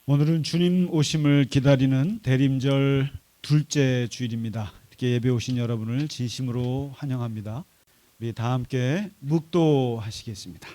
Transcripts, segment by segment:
오늘은 주님 오심을 기다리는 대림절 둘째 주일입니다. 이렇게 예배 오신 여러분을 진심으로 환영합니다. 우리 다 함께 묵도하시겠습니다.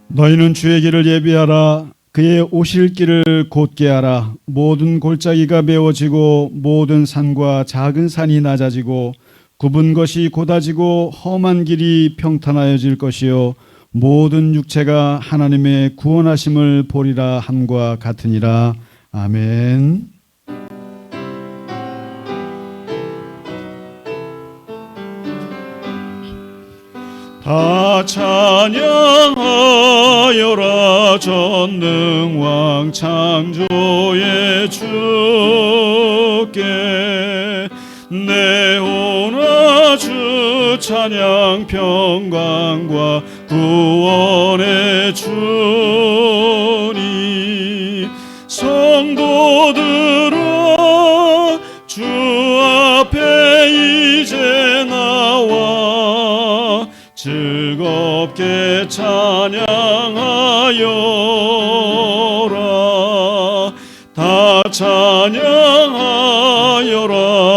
너희는 주의 길을 예비하라. 그의 오실 길을 곧게 하라. 모든 골짜기가 메워지고 모든 산과 작은 산이 낮아지고 굽은 것이 곧아지고 험한 길이 평탄하여질 것이요 모든 육체가 하나님의 구원하심을 보리라 함과 같으니라. 아멘. 다 찬양하여라. 전능왕 창조의 주께 내오나 주 찬양 평강과 구원의 주니 성도들아 주 앞에 이제 나와 즐겁게 찬양하여라. 다 찬양하여라.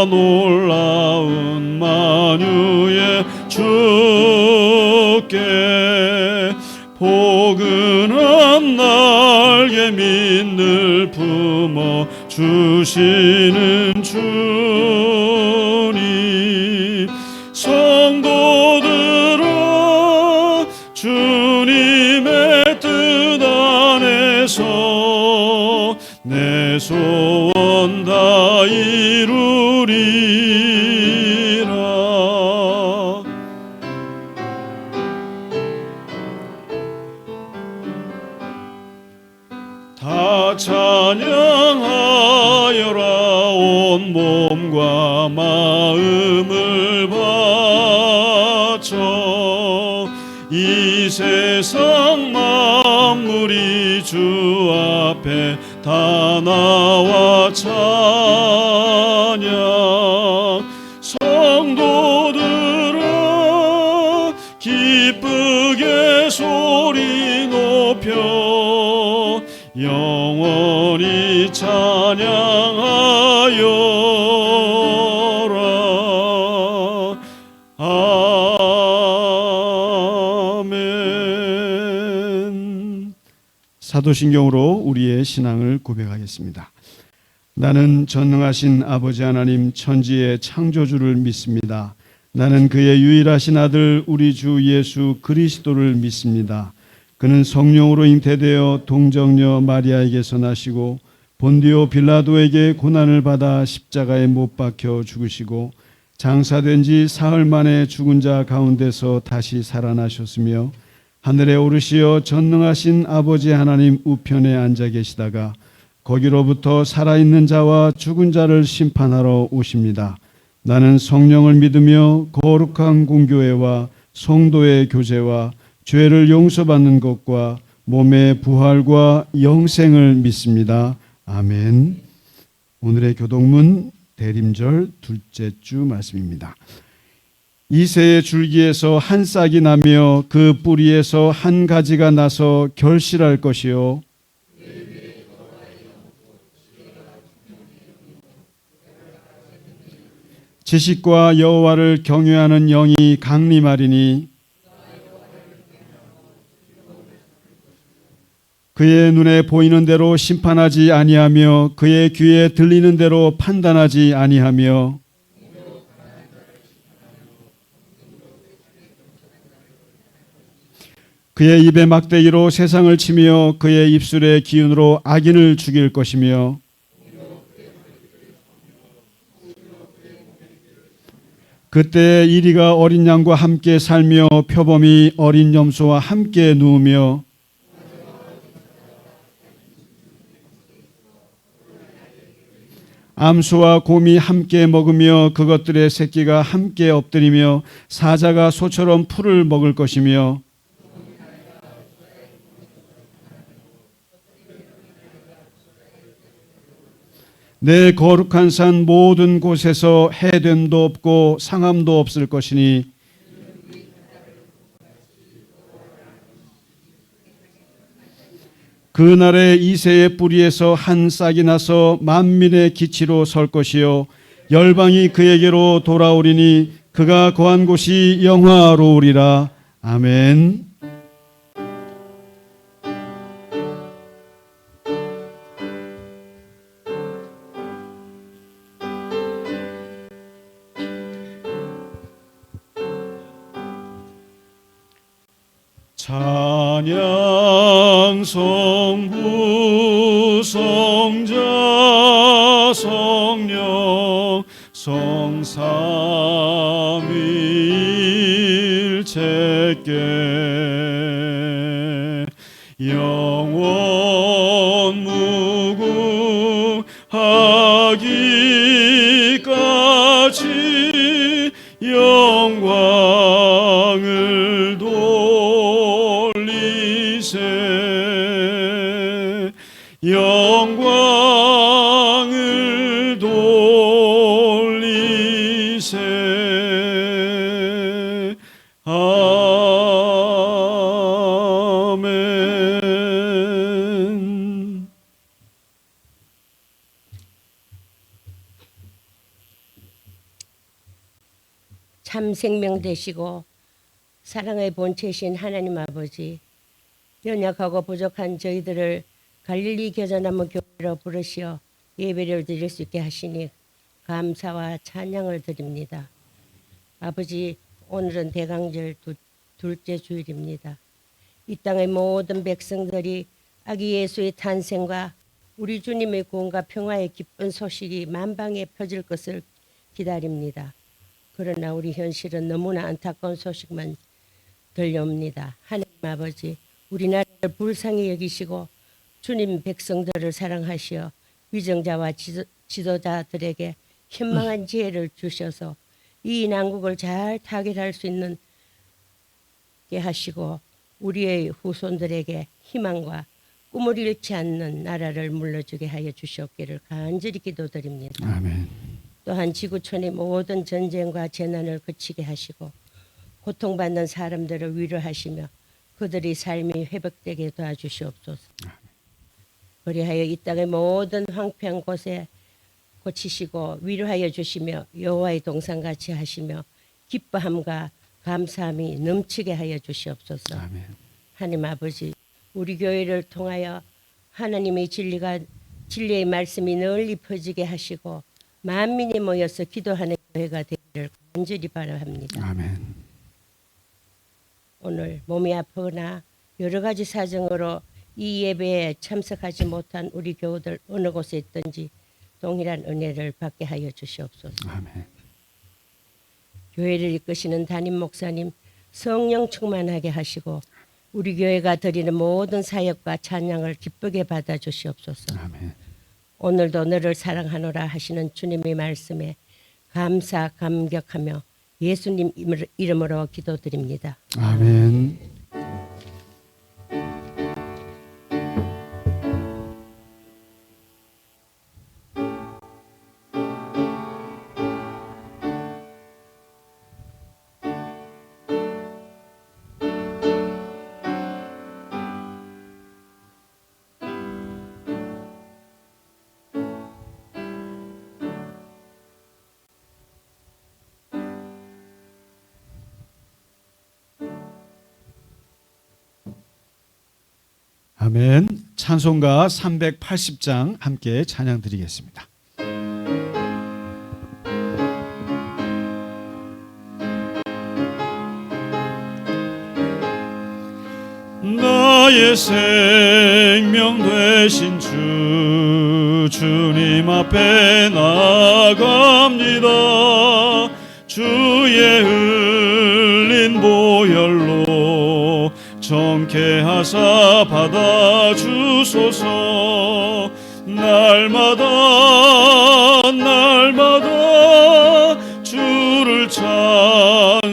놀라운 만유의 주께 포근한 날개 민을 품어 주시는 주님 성도들아 주님의 뜻 안에서 내 소원 다 이루리라. 다 찬양하여라. 온 몸과 마음을 바쳐 이 세상 만물이 주 앞에 다 나와 찬양. 성도들아 기쁘게 소리 높여 영원히 찬양하여라. 아멘. 사도신경으로 우리의 신앙을 고백하겠습니다. 나는 전능하신 아버지 하나님 천지의 창조주를 믿습니다. 나는 그의 유일하신 아들 우리 주 예수 그리스도를 믿습니다. 그는 성령으로 잉태되어 동정녀 마리아에게서 나시고 본디오 빌라도에게 고난을 받아 십자가에 못 박혀 죽으시고 장사된 지 사흘 만에 죽은 자 가운데서 다시 살아나셨으며 하늘에 오르시어 전능하신 아버지 하나님 우편에 앉아 계시다가 거기로부터 살아있는 자와 죽은 자를 심판하러 오십니다. 나는 성령을 믿으며 거룩한 공교회와 성도의 교제와 죄를 용서받는 것과 몸의 부활과 영생을 믿습니다. 아멘. 오늘의 교독문 대림절 둘째 주 말씀입니다. 이새의 줄기에서 한 싹이 나며 그 뿌리에서 한 가지가 나서 결실할 것이요 지식과 여호와를 경외하는 영이 강림하리니 그의 눈에 보이는 대로 심판하지 아니하며 그의 귀에 들리는 대로 판단하지 아니하며 그의 입에 막대기로 세상을 치며 그의 입술의 기운으로 악인을 죽일 것이며 그때 이리가 어린 양과 함께 살며 표범이 어린 염소와 함께 누우며 암소와 곰이 함께 먹으며 그것들의 새끼가 함께 엎드리며 사자가 소처럼 풀을 먹을 것이며 내 거룩한 산 모든 곳에서 해됨도 없고 상함도 없을 것이니 그날에 이새의 뿌리에서 한 싹이 나서 만민의 기치로 설 것이요 열방이 그에게로 돌아오리니 그가 거한 곳이 영화로우리라. 아멘. 찬양 성부 성자 성령 성삼위일체께 영원 무궁하기까지 영광을 돌리세 영광을 돌리세 아멘. 참 생명 되시고 사랑의 본체신 하나님 아버지, 연약하고 부족한 저희들을 갈릴리 겨자나무 교회로 부르시어 예배를 드릴 수 있게 하시니 감사와 찬양을 드립니다. 아버지, 오늘은 대강절 둘째 주일입니다. 이 땅의 모든 백성들이 아기 예수의 탄생과 우리 주님의 구원과 평화의 기쁜 소식이 만방에 퍼질 것을 기다립니다. 그러나 우리 현실은 너무나 안타까운 소식만 들려옵니다. 하나님 아버지, 우리나라를 불쌍히 여기시고 주님 백성들을 사랑하시어 위정자와 지도자들에게 현명한 지혜를 주셔서 이 난국을 잘 타결할 수 있는 게 하시고 우리의 후손들에게 희망과 꿈을 잃지 않는 나라를 물려주게 하여 주시옵기를 간절히 기도드립니다. 아멘. 또한 지구촌의 모든 전쟁과 재난을 그치게 하시고 고통받는 사람들을 위로하시며 그들의 삶이 회복되게 도와주시옵소서. 그리하여 이 땅의 모든 황폐한 곳에 고치시고 위로하여 주시며 여호와의 동산같이 하시며 기뻐함과 감사함이 넘치게 하여 주시옵소서. 아멘. 하나님 아버지, 우리 교회를 통하여 하나님의 진리의 말씀이 널리 퍼지게 하시고 만민이 모여서 기도하는 교회가 되기를 간절히 바랍니다. 아멘. 오늘 몸이 아프거나 여러 가지 사정으로 이 예배에 참석하지 못한 우리 교우들 어느 곳에 있든지 동일한 은혜를 받게 하여 주시옵소서. 아멘. 교회를 이끄시는 담임 목사님 성령 충만하게 하시고 우리 교회가 드리는 모든 사역과 찬양을 기쁘게 받아 주시옵소서. 아멘. 오늘도 너를 사랑하노라 하시는 주님의 말씀에 감사 감격하며 예수님 이름으로 기도드립니다. 아멘. 아멘. 찬송가 380장 함께 찬양 드리겠습니다. 나의 생명 되신 주님 앞에 나갑니다. 주의 흘린 보혈로 정케하사 받아주소서. 날마다 날마다 주를 찬송하겠네.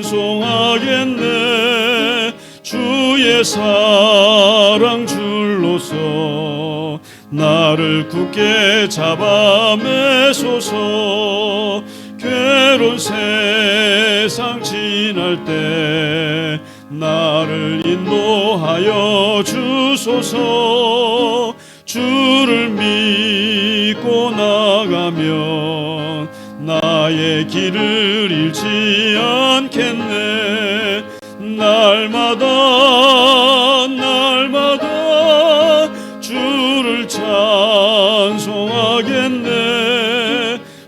주의 사랑 줄로서 나를 굳게 잡아 매소서. 괴로운 세상 지날 때 나를 인도하여 주소서. 주를 믿고 나가면 나의 길을 잃지 않겠네. 날마다 주를 찬송하겠네.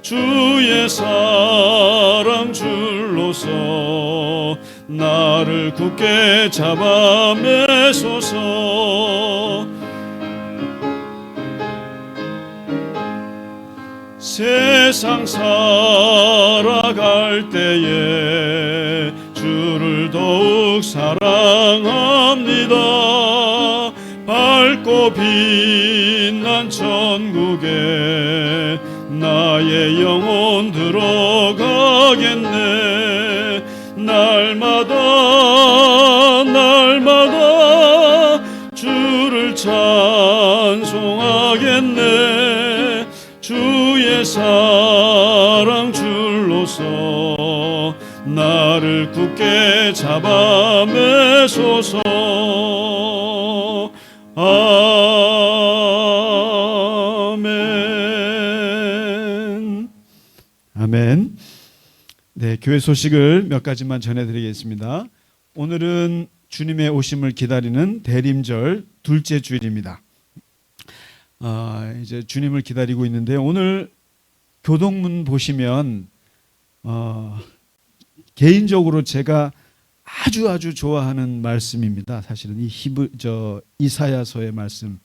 주의 사랑 줄로서 나를 굳게 잡아 매소서. 세상 살아갈 때에 주를 더욱 사랑합니다. 밝고 빛난 천국에 나의 영혼 들어가겠네. 날마다 주를 찬송하겠네. 주의 사랑 줄로서 나를 굳게 잡아 매소서. 아멘. 아멘. 네, 교회 소식을 몇 가지만 전해드리겠습니다. 오늘은 주님의 오심을 기다리는 대림절 둘째 주일입니다. 이제 주님을 기다리고 있는데, 오늘 교동문 보시면 개인적으로 제가 아주 좋아하는 말씀입니다. 사실은 이 이사야서의 말씀.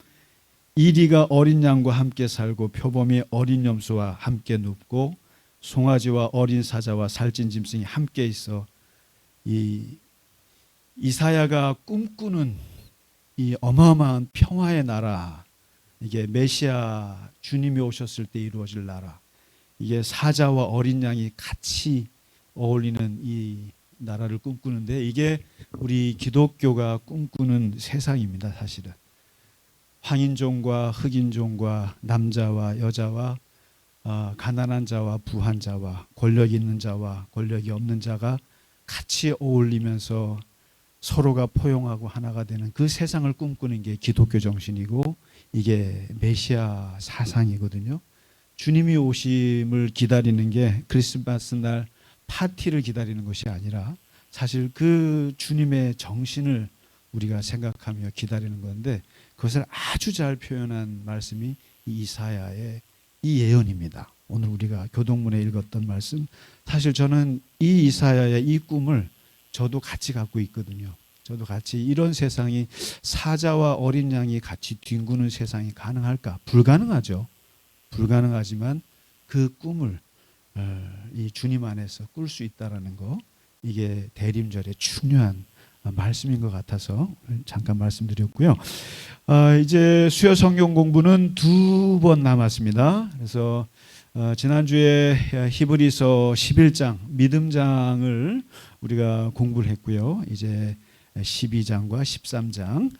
이리가 어린 양과 함께 살고 표범이 어린 염소와 함께 눕고 송아지와 어린 사자와 살찐 짐승이 함께 있어. 이 이사야가 꿈꾸는 이 어마어마한 평화의 나라, 이게 메시아 주님이 오셨을 때 이루어질 나라, 이게 사자와 어린 양이 같이 어울리는 이 나라를 꿈꾸는데, 이게 우리 기독교가 꿈꾸는 세상입니다. 사실은 황인종과 흑인종과 남자와 여자와 가난한 자와 부한 자와 권력 있는 자와 권력이 없는 자가 같이 어울리면서 서로가 포용하고 하나가 되는 그 세상을 꿈꾸는 게 기독교 정신이고, 이게 메시아 사상이거든요. 주님이 오심을 기다리는 게 크리스마스 날 파티를 기다리는 것이 아니라 사실 그 주님의 정신을 우리가 생각하며 기다리는 건데, 그것을 아주 잘 표현한 말씀이 이사야의 이 예언입니다. 오늘 우리가 교동문에 읽었던 말씀, 사실 저는 이 이사야의 이 꿈을 저도 같이 갖고 있거든요. 저도 같이 이런 세상이, 사자와 어린 양이 같이 뒹구는 세상이 가능할까? 불가능하죠. 불가능하지만 그 꿈을 이 주님 안에서 꿀 수 있다라는 거, 이게 대림절의 중요한 말씀인 것 같아서 잠깐 말씀드렸고요. 이제 수요 성경 공부는 2번 남았습니다. 그래서 지난주에 히브리서 11장 믿음장을 우리가 공부를 했고요. 이제 12장과 13장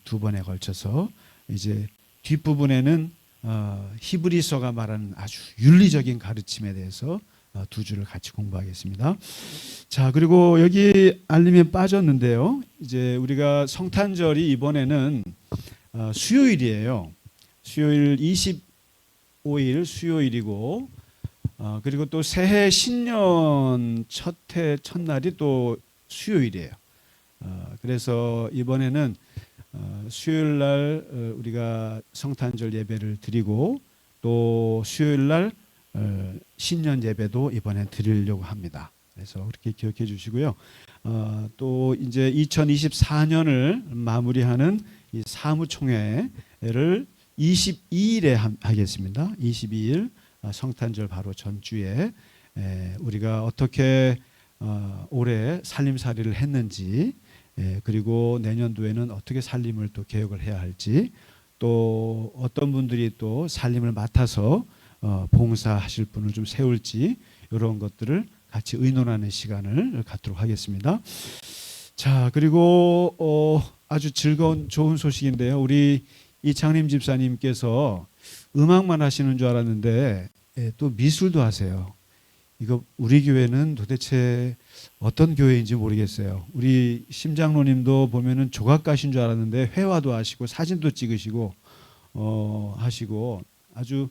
2번에 걸쳐서 이제 뒷부분에는 히브리서가 말하는 아주 윤리적인 가르침에 대해서 2주를 같이 공부하겠습니다. 자, 그리고 여기 알림에 빠졌는데요. 이제 우리가 성탄절이 이번에는 수요일이에요. 수요일 25일 수요일이고, 그리고 또 새해 신년 첫날이 또 수요일이에요. 그래서 이번에는 수요일 날 우리가 성탄절 예배를 드리고, 또 수요일 날 신년 예배도 이번에 드리려고 합니다. 그래서 그렇게 기억해 주시고요. 또 이제 2024년을 마무리하는 이 사무총회를 22일에 하겠습니다. 22일 성탄절 바로 전주에 우리가 어떻게 올해 살림살이를 했는지, 그리고 내년도에는 어떻게 살림을 또 개혁을 해야 할지, 또 어떤 분들이 또 살림을 맡아서 봉사하실 분을 좀 세울지 이런 것들을 같이 의논하는 시간을 갖도록 하겠습니다. 자, 그리고 아주 즐거운 좋은 소식인데요. 우리 이창림 집사님께서 음악만 하시는 줄 알았는데 또 미술도 하세요. 이거 우리 교회는 도대체 어떤 교회인지 모르겠어요. 우리 심장로님도 보면은 조각가신 줄 알았는데 회화도 하시고 사진도 찍으시고 하시고 아주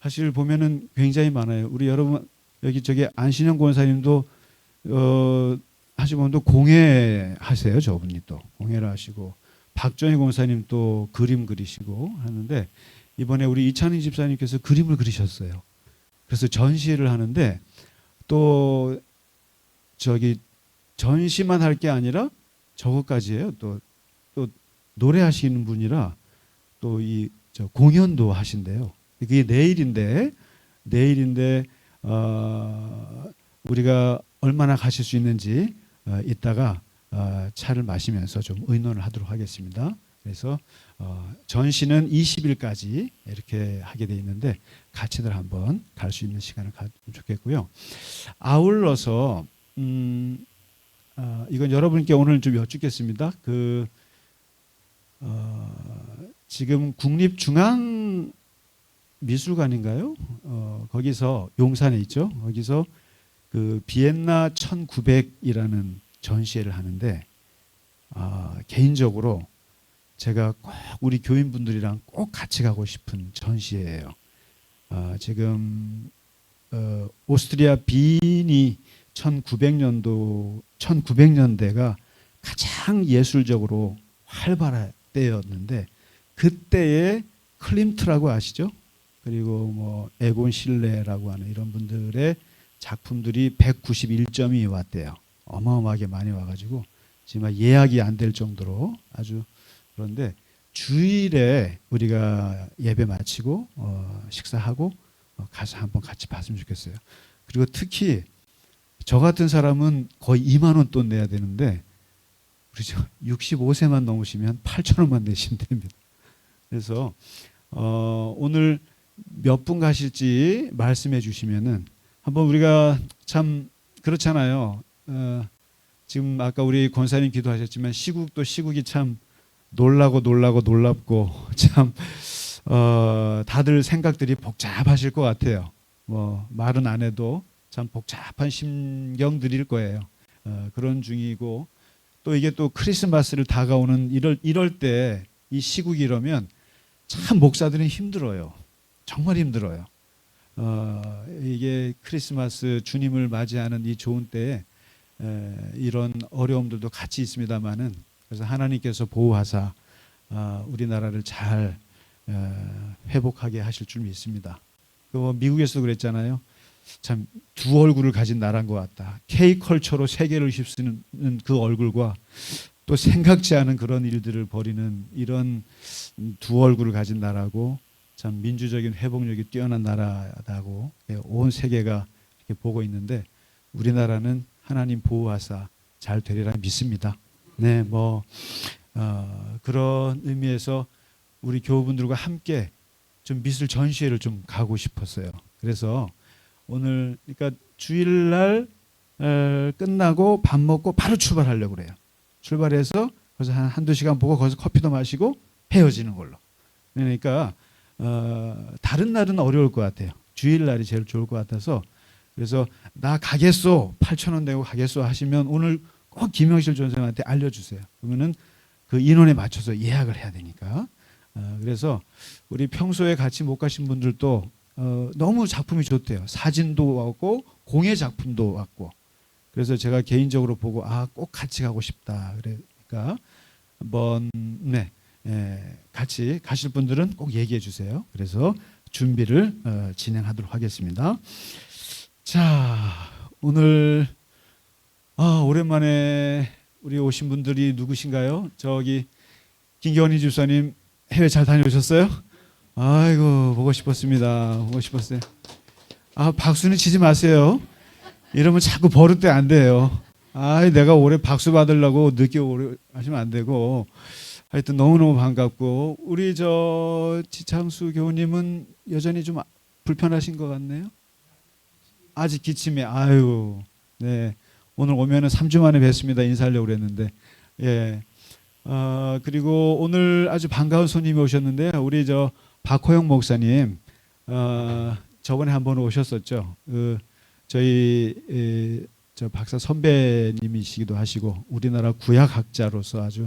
사실 보면은 굉장히 많아요. 우리 여러분 여기 저기 안신영 권사님도 하시고 또 공예 하세요. 저분이 또 공예를 하시고 박정희 권사님 또 그림 그리시고 하는데 이번에 우리 이찬희 집사님께서 그림을 그리셨어요. 그래서 전시를 하는데 또 저기 전시만 할 게 아니라 저것까지 해요. 또 노래하시는 분이라 또 이 공연도 하신대요. 그게 내일인데 우리가 얼마나 가실 수 있는지 이따가 차를 마시면서 좀 의논을 하도록 하겠습니다. 그래서 전시는 20일까지 이렇게 하게 돼 있는데 같이들 한번 갈 수 있는 시간을 가지면 좋겠고요. 아울러서 이건 여러분께 오늘 좀 여쭙겠습니다. 지금 국립중앙미술관인가요? 거기서 용산에 있죠. 거기서 그 비엔나 1900이라는 전시회를 하는데 개인적으로 제가 꼭 우리 교인분들이랑 꼭 같이 가고 싶은 전시회예요. 지금 오스트리아 빈이 1900년대가 가장 예술적으로 활발할 때였는데 그때의 클림트라고 아시죠? 그리고 뭐 에곤 실레라고 하는 이런 분들의 작품들이 191점이 왔대요. 어마어마하게 많이 와가지고 지금 예약이 안 될 정도로 아주 그런데 주일에 우리가 예배 마치고 식사하고 가서 한번 같이 봤으면 좋겠어요. 그리고 특히 저 같은 사람은 거의 2만 원 돈 내야 되는데 우리 65세만 넘으시면 8,000원만 내시면 됩니다. 그래서 오늘 몇 분 가실지 말씀해 주시면은 한번 우리가 참 그렇잖아요. 지금 아까 우리 권사님 기도하셨지만 시국도 시국이 참 놀랍고 참 다들 생각들이 복잡하실 것 같아요. 뭐 말은 안 해도 참 복잡한 심경들일 거예요. 그런 중이고 또 이게 또 크리스마스를 다가오는 이럴 때 이 시국이 이러면 참 목사들은 힘들어요. 정말 힘들어요. 이게 크리스마스 주님을 맞이하는 이 좋은 때에 이런 어려움들도 같이 있습니다만은 그래서 하나님께서 보호하사 우리나라를 잘 회복하게 하실 줄 믿습니다. 미국에서도 그랬잖아요. 참 두 얼굴을 가진 나라인 것 같다. K컬처로 세계를 휩쓰는 그 얼굴과 또 생각지 않은 그런 일들을 벌이는 이런 두 얼굴을 가진 나라고 참 민주적인 회복력이 뛰어난 나라다고 온 세계가 이렇게 보고 있는데 우리나라는 하나님 보호하사 잘 되리라 믿습니다. 네, 그런 의미에서 우리 교우분들과 함께 좀 미술 전시회를 좀 가고 싶었어요. 그래서 오늘 그러니까 주일날 끝나고 밥 먹고 바로 출발하려고 그래요. 출발해서 거기서 한두 시간 보고 거기서 커피도 마시고 헤어지는 걸로. 그러니까 다른 날은 어려울 것 같아요. 주일날이 제일 좋을 것 같아서 그래서 나 가겠소 8,000원 내고 가겠소 하시면 오늘 꼭 김영실 전생한테 알려주세요. 그러면은 그 인원에 맞춰서 예약을 해야 되니까. 그래서 우리 평소에 같이 못 가신 분들도 너무 작품이 좋대요. 사진도 왔고 공예 작품도 왔고. 그래서 제가 개인적으로 보고 꼭 같이 가고 싶다. 그러니까 한번 같이 가실 분들은 꼭 얘기해 주세요. 그래서 준비를 진행하도록 하겠습니다. 자, 오늘 오랜만에 우리 오신 분들이 누구신가요? 저기 김경희 집사님 해외 잘 다녀오셨어요? 아이고 보고 싶었습니다. 보고 싶었어요. 박수는 치지 마세요. 이러면 자꾸 버릇돼 안 돼요. 내가 올해 박수 받으려고 늦게 오래 하시면 안 되고 하여튼 너무너무 반갑고 우리 저 지창수 교우님은 여전히 좀 불편하신 것 같네요. 아직 기침이 아유. 네. 오늘 오면은 3주 만에 뵙습니다. 인사하려고 그랬는데. 예. 그리고 오늘 아주 반가운 손님이 오셨는데요. 우리 저 박호영 목사님 저번에 한번 오셨었죠. 저희 저 박사 선배님이시기도 하시고 우리나라 구약학자로서 아주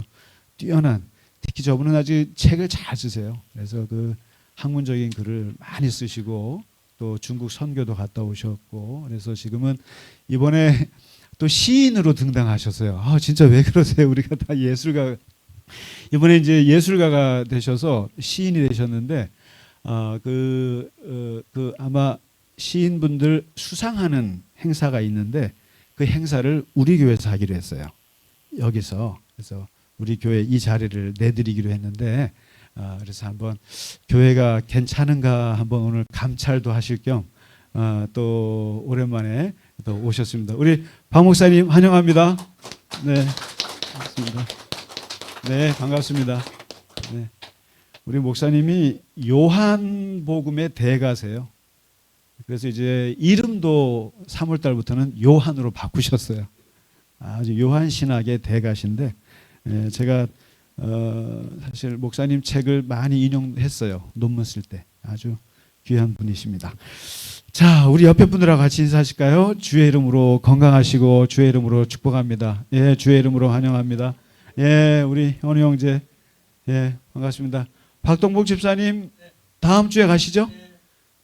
뛰어난, 특히 저분은 아주 책을 잘 쓰세요. 그래서 그 학문적인 글을 많이 쓰시고 또 중국 선교도 갔다 오셨고, 그래서 지금은 이번에 또 시인으로 등단하셨어요. 진짜 왜 그러세요? 우리가 다 예술가, 이번에 이제 예술가가 되셔서 시인이 되셨는데 아마 시인분들 수상하는 행사가 있는데 그 행사를 우리 교회에서 하기로 했어요. 여기서. 그래서 우리 교회 이 자리를 내드리기로 했는데 그래서 한번 교회가 괜찮은가 한번 오늘 감찰도 하실 겸 또 오랜만에 또 오셨습니다. 우리 박 목사님 환영합니다. 네, 반갑습니다. 네, 반갑습니다. 네, 우리 목사님이 요한복음의 대가세요. 그래서 이제 이름도 3월 달부터는 요한으로 바꾸셨어요. 아주 요한 신학의 대가신데 제가 사실 목사님 책을 많이 인용했어요. 논문 쓸 때. 아주 귀한 분이십니다. 자, 우리 옆에 분들하고 같이 인사하실까요? 주의 이름으로 건강하시고 주의 이름으로 축복합니다. 예, 주의 이름으로 환영합니다. 예, 우리 현우 형제. 예, 반갑습니다. 박동복 집사님 다음 주에 가시죠?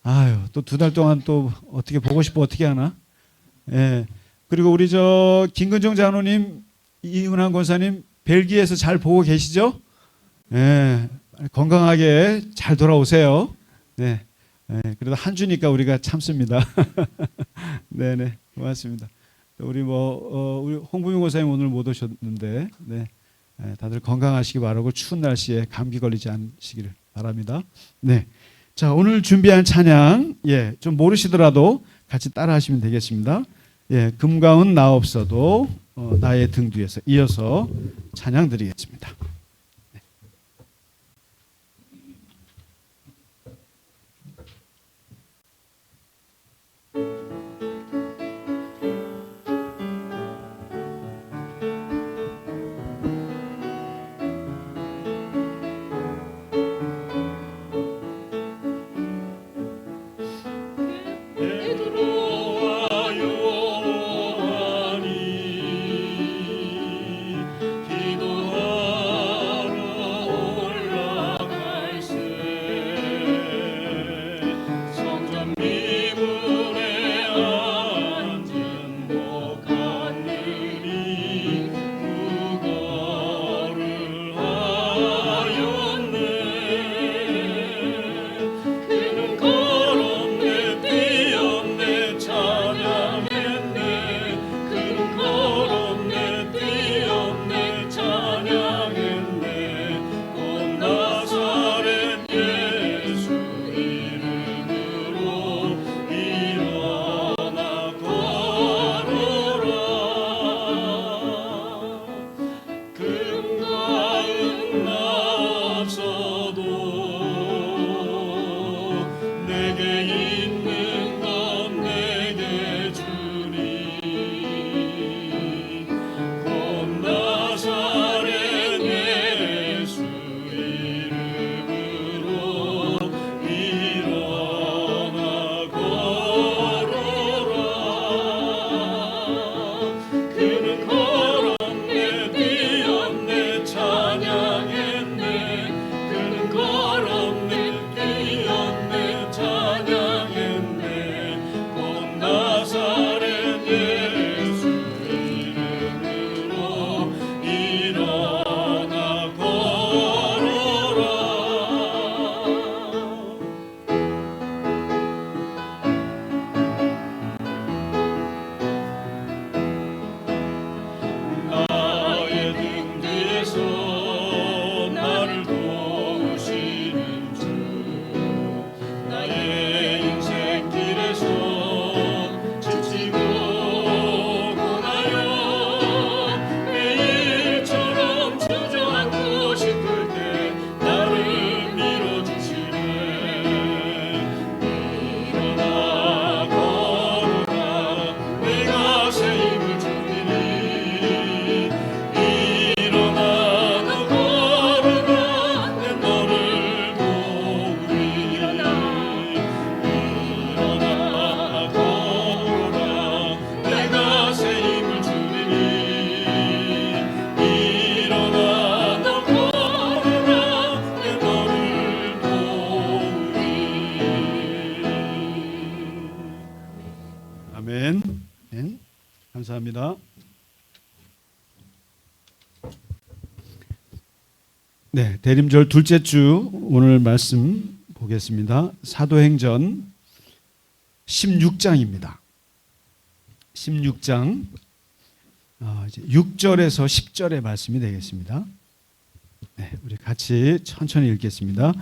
아유, 또 2달 동안 또 어떻게 보고 싶어 어떻게 하나? 예. 그리고 우리 저 김근정 장로님, 이은환 권사님 벨기에에서 잘 보고 계시죠? 예. 건강하게 잘 돌아오세요. 네. 예. 그래도 한 주니까 우리가 참습니다. 네네. 고맙습니다. 우리 우리 홍부민 권사님 오늘 못 오셨는데, 네. 예, 다들 건강하시기 바라고 추운 날씨에 감기 걸리지 않으시기를 바랍니다. 네. 자, 오늘 준비한 찬양, 예, 좀 모르시더라도 같이 따라 하시면 되겠습니다. 예, 금가운 나 없어도 나의 등 뒤에서 이어서 찬양 드리겠습니다. 기도하니 감사합니다. 네, 대림절 둘째 주 오늘 말씀 보겠습니다. 사도행전 16장입니다. 16장 이제 6절에서 10절의 말씀이 되겠습니다. 네, 우리 같이 천천히 읽겠습니다.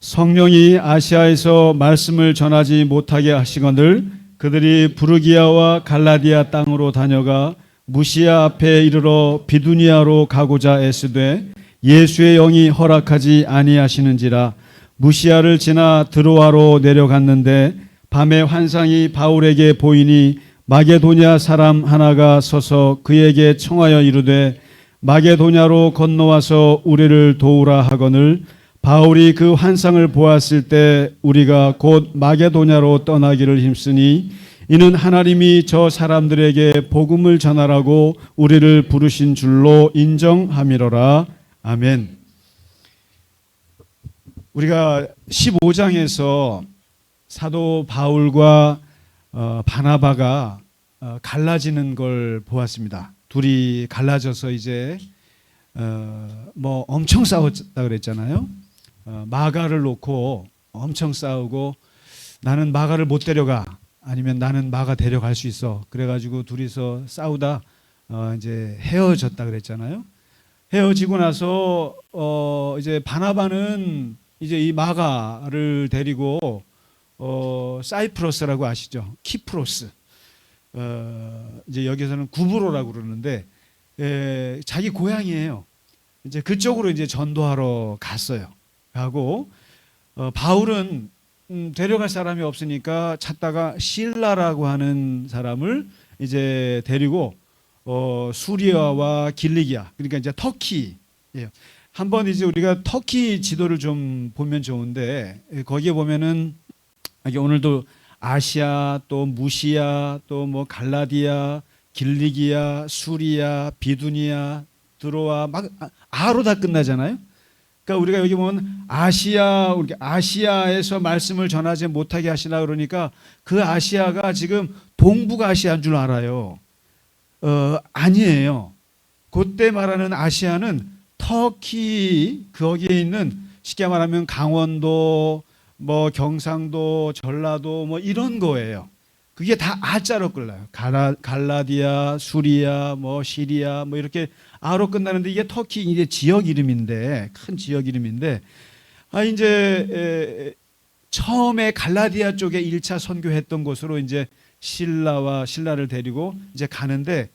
성령이 아시아에서 말씀을 전하지 못하게 하시거늘 그들이 부르기아와 갈라디아 땅으로 다녀가 무시아 앞에 이르러 비두니아로 가고자 애쓰되 예수의 영이 허락하지 아니하시는지라. 무시아를 지나 드로아로 내려갔는데 밤에 환상이 바울에게 보이니 마게도냐 사람 하나가 서서 그에게 청하여 이르되 마게도냐로 건너와서 우리를 도우라 하거늘 바울이 그 환상을 보았을 때 우리가 곧 마게도냐로 떠나기를 힘쓰니 이는 하나님이 저 사람들에게 복음을 전하라고 우리를 부르신 줄로 인정함이로라. 아멘. 우리가 15장에서 사도 바울과 바나바가 갈라지는 걸 보았습니다. 둘이 갈라져서 이제 뭐 엄청 싸웠다 그랬잖아요. 마가를 놓고 엄청 싸우고 나는 마가를 못 데려가, 아니면 나는 마가 데려갈 수 있어. 그래가지고 둘이서 싸우다 이제 헤어졌다 그랬잖아요. 헤어지고 나서 이제 바나바는 이제 이 마가를 데리고 사이프러스라고 아시죠? 키프로스. 이제 여기서는 구브로라고 그러는데 자기 고향이에요. 이제 그쪽으로 이제 전도하러 갔어요. 가고 바울은 데려갈 사람이 없으니까 찾다가 실라라고 하는 사람을 이제 데리고 수리아와 길리기아, 그러니까 이제 터키예요. 한번 이제 우리가 터키 지도를 좀 보면 좋은데 거기에 보면은 오늘도 아시아, 또 무시아, 또 뭐 갈라디아, 길리기아, 수리아, 비두니아, 드로아, 막 아로 다 끝나잖아요. 그러니까 우리가 여기 보면 아시아에서 말씀을 전하지 못하게 하시나 그러니까 그 아시아가 지금 동북아시아인 줄 알아요. 아니에요. 그때 말하는 아시아는 터키, 거기에 있는 쉽게 말하면 강원도, 뭐 경상도, 전라도 뭐 이런 거예요. 그게 다 아자로 끝나요. 갈라디아, 수리아, 뭐 시리아 뭐 이렇게 아로 끝나는데 이게 터키 이제 지역 이름인데, 큰 지역 이름인데 이제 처음에 갈라디아 쪽에 1차 선교했던 곳으로 이제 신라를 데리고 이제 가는데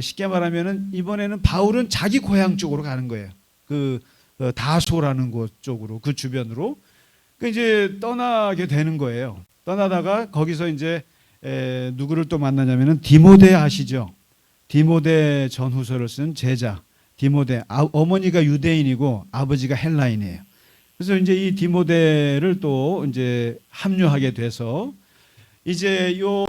쉽게 말하면은 이번에는 바울은 자기 고향 쪽으로 가는 거예요. 그 다소라는 곳 쪽으로, 그 주변으로. 그 이제 떠나게 되는 거예요. 떠나다가 거기서 이제 누구를 또 만나냐면은 디모데 아시죠? 디모데 전후서를 쓴 제자 디모데. 어머니가 유대인이고 아버지가 헬라인이에요. 그래서 이제 이 디모데를 또 이제 합류하게 돼서 이제 요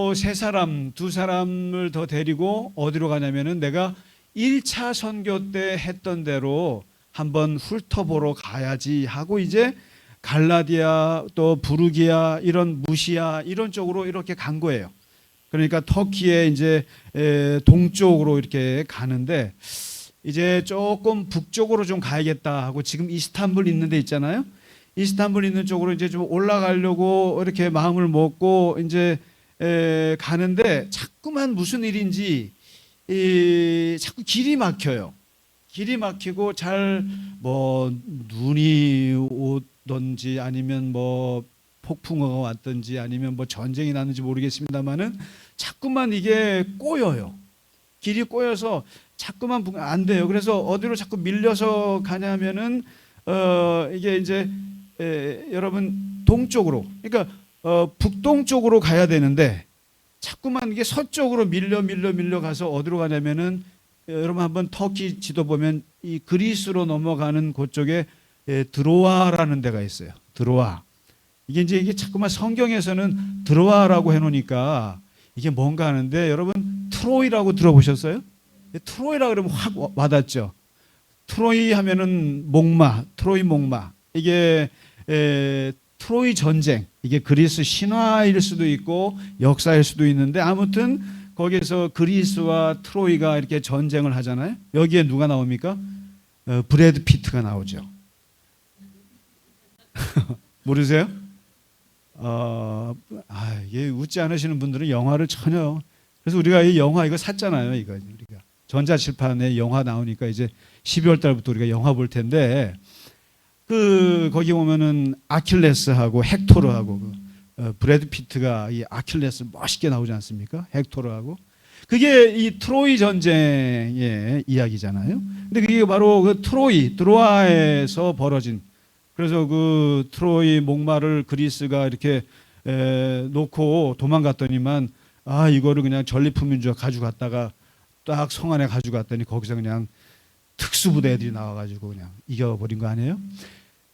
두 사람을 더 데리고 어디로 가냐면은 내가 1차 선교 때 했던 대로 한번 훑어보러 가야지 하고 이제 갈라디아, 또 부르기아, 이런 무시아 이런 쪽으로 이렇게 간 거예요. 그러니까 터키의 이제 동쪽으로 이렇게 가는데 이제 조금 북쪽으로 좀 가야겠다 하고 지금 이스탄불 있는 데 있잖아요. 이스탄불 있는 쪽으로 이제 좀 올라가려고 이렇게 마음을 먹고 이제 가는데 자꾸만 무슨 일인지 자꾸 길이 막혀요. 길이 막히고 잘 뭐 눈이 오든지 아니면 뭐 폭풍우가 왔든지 아니면 뭐 전쟁이 났는지 모르겠습니다만은 자꾸만 이게 꼬여요. 길이 꼬여서 자꾸만 안 돼요. 그래서 어디로 자꾸 밀려서 가냐면은 이게 이제 여러분 동쪽으로, 그러니까 북동쪽으로 가야 되는데 자꾸만 이게 서쪽으로 밀려 가서 어디로 가냐면은 여러분 한번 터키 지도 보면 이 그리스로 넘어가는 그쪽에 드로아라는 데가 있어요. 드로아. 이게 자꾸만 성경에서는 드로아라고 해놓으니까 이게 뭔가 하는데 여러분 트로이라고 들어보셨어요? 트로이라 그러면 확 와닿죠. 트로이 하면은 트로이 목마. 이게 트로이 전쟁. 이게 그리스 신화일 수도 있고 역사일 수도 있는데 아무튼 거기에서 그리스와 트로이가 이렇게 전쟁을 하잖아요. 여기에 누가 나옵니까? 브래드 피트가 나오죠. 모르세요? 이게 웃지 않으시는 분들은 영화를 전혀. 그래서 우리가 이 영화 이거 샀잖아요. 이거 우리가 전자칠판에 영화 나오니까 이제 12월 달부터 우리가 영화 볼 텐데 거기 보면은 아킬레스하고 헥토르하고 브래드 피트가 이 아킬레스 멋있게 나오지 않습니까? 헥토르하고 그게 이 트로이 전쟁의 이야기잖아요. 근데 그게 바로 그 드로아에서 벌어진. 그래서 그 트로이 목마를 그리스가 이렇게 놓고 도망갔더니만 이거를 그냥 전리품인 줄 가져갔다가 딱 성 안에 가져갔더니 거기서 그냥 특수부대들이 나와가지고 그냥 이겨버린 거 아니에요?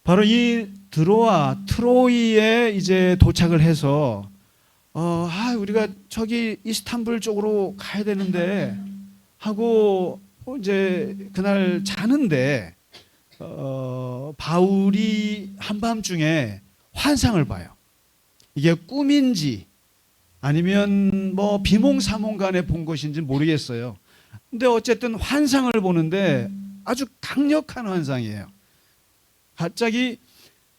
바로 이 트로이에 이제 도착을 해서 우리가 저기 이스탄불 쪽으로 가야 되는데 하고 이제 그날 자는데 바울이 한밤중에 환상을 봐요. 이게 꿈인지 아니면 뭐 비몽사몽간에 본 것인지 모르겠어요. 근데 어쨌든 환상을 보는데 아주 강력한 환상이에요. 갑자기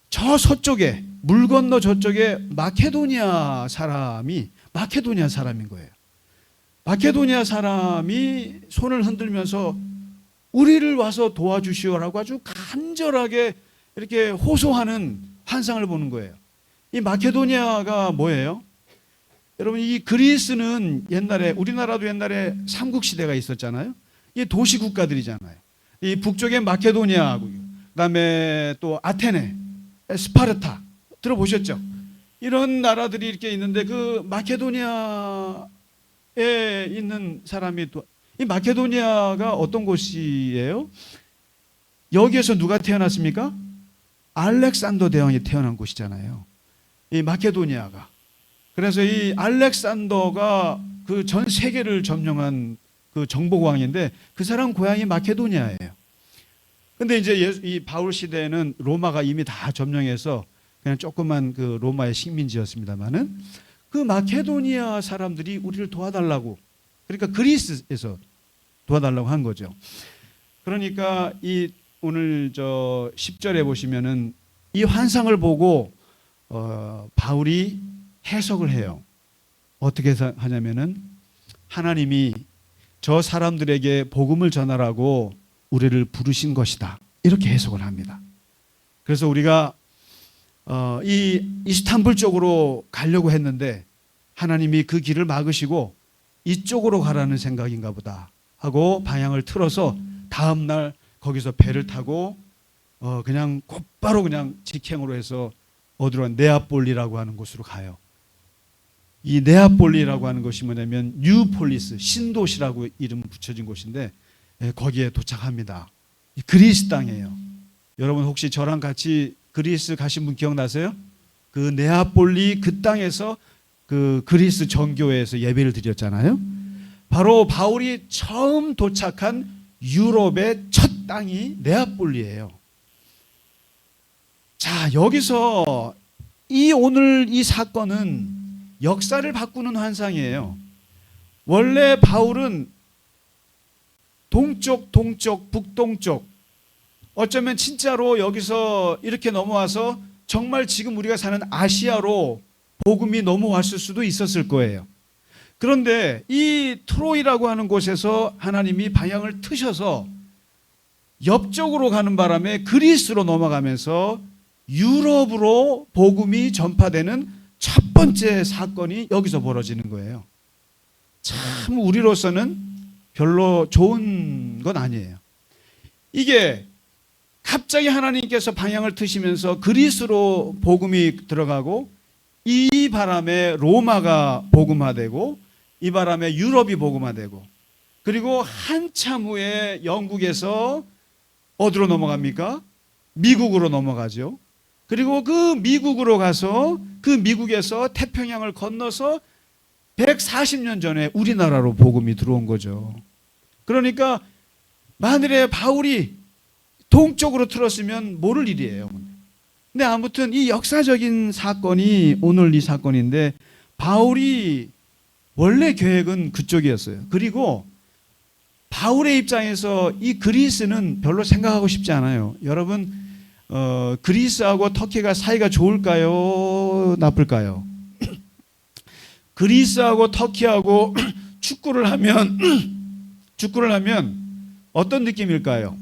저 서쪽에 물 건너 저쪽에 마케도니아 사람인 거예요. 마케도니아 사람이 손을 흔들면서 우리를 와서 도와주시오라고 아주 간절하게 이렇게 호소하는 환상을 보는 거예요. 이 마케도니아가 뭐예요? 여러분 이 그리스는 옛날에 우리나라도 옛날에 삼국시대가 있었잖아요. 이게 도시국가들이잖아요. 이 북쪽에 마케도니아하고 그다음에 또 아테네, 스파르타 들어보셨죠? 이런 나라들이 이렇게 있는데 그 마케도니아에 있는 사람이 또 이 마케도니아가 어떤 곳이에요? 여기에서 누가 태어났습니까? 알렉산더 대왕이 태어난 곳이잖아요. 이 마케도니아가. 그래서 이 알렉산더가 그 전 세계를 점령한 그 정복왕인데 그 사람 고향이 마케도니아예요. 근데 이제 이 바울 시대에는 로마가 이미 다 점령해서 그냥 조그만 그 로마의 식민지였습니다만은 그 마케도니아 사람들이 우리를 도와달라고 그러니까 그리스에서 도와달라고 한 거죠. 그러니까 이 오늘 저 10절에 보시면은 이 환상을 보고 바울이 해석을 해요. 어떻게 하냐면은 하나님이 저 사람들에게 복음을 전하라고 우리를 부르신 것이다. 이렇게 해석을 합니다. 그래서 우리가 이 이스탄불 쪽으로 가려고 했는데 하나님이 그 길을 막으시고 이쪽으로 가라는 생각인가 보다 하고 방향을 틀어서 다음 날 거기서 배를 타고 그냥 곧바로 그냥 직행으로 해서 어디로 네아폴리라고 하는 곳으로 가요. 이 네아폴리라고 하는 것이 뭐냐면 뉴폴리스 신도시라고 이름 붙여진 곳인데 거기에 도착합니다. 그리스 땅이에요. 여러분 혹시 저랑 같이 그리스 가신 분 기억나세요? 그 네아폴리 그 땅에서 그 그리스 정교회에서 예배를 드렸잖아요. 바로 바울이 처음 도착한 유럽의 첫 땅이 네아폴리예요. 자, 여기서 오늘 이 사건은 역사를 바꾸는 환상이에요. 원래 바울은 동쪽, 북동쪽 어쩌면 진짜로 여기서 이렇게 넘어와서 정말 지금 우리가 사는 아시아로 복음이 넘어왔을 수도 있었을 거예요. 그런데 이 트로이라고 하는 곳에서 하나님이 방향을 트셔서 옆쪽으로 가는 바람에 그리스로 넘어가면서 유럽으로 복음이 전파되는 첫 번째 사건이 여기서 벌어지는 거예요. 참 우리로서는 별로 좋은 건 아니에요. 이게 갑자기 하나님께서 방향을 트시면서 그리스로 복음이 들어가고 이 바람에 로마가 복음화되고 이 바람에 유럽이 복음화되고 그리고 한참 후에 영국에서 어디로 넘어갑니까? 미국으로 넘어가죠. 그리고 그 미국으로 가서 그 미국에서 태평양을 건너서 140년 전에 우리나라로 복음이 들어온 거죠. 그러니까 만일에 바울이 동쪽으로 틀었으면 모를 일이에요. 근데 아무튼 이 역사적인 사건이 오늘 이 사건인데 바울이 원래 계획은 그쪽이었어요. 그리고 바울의 입장에서 이 그리스는 별로 생각하고 싶지 않아요. 여러분, 그리스하고 터키가 사이가 좋을까요? 나쁠까요? 그리스하고 터키하고 축구를 하면 어떤 느낌일까요?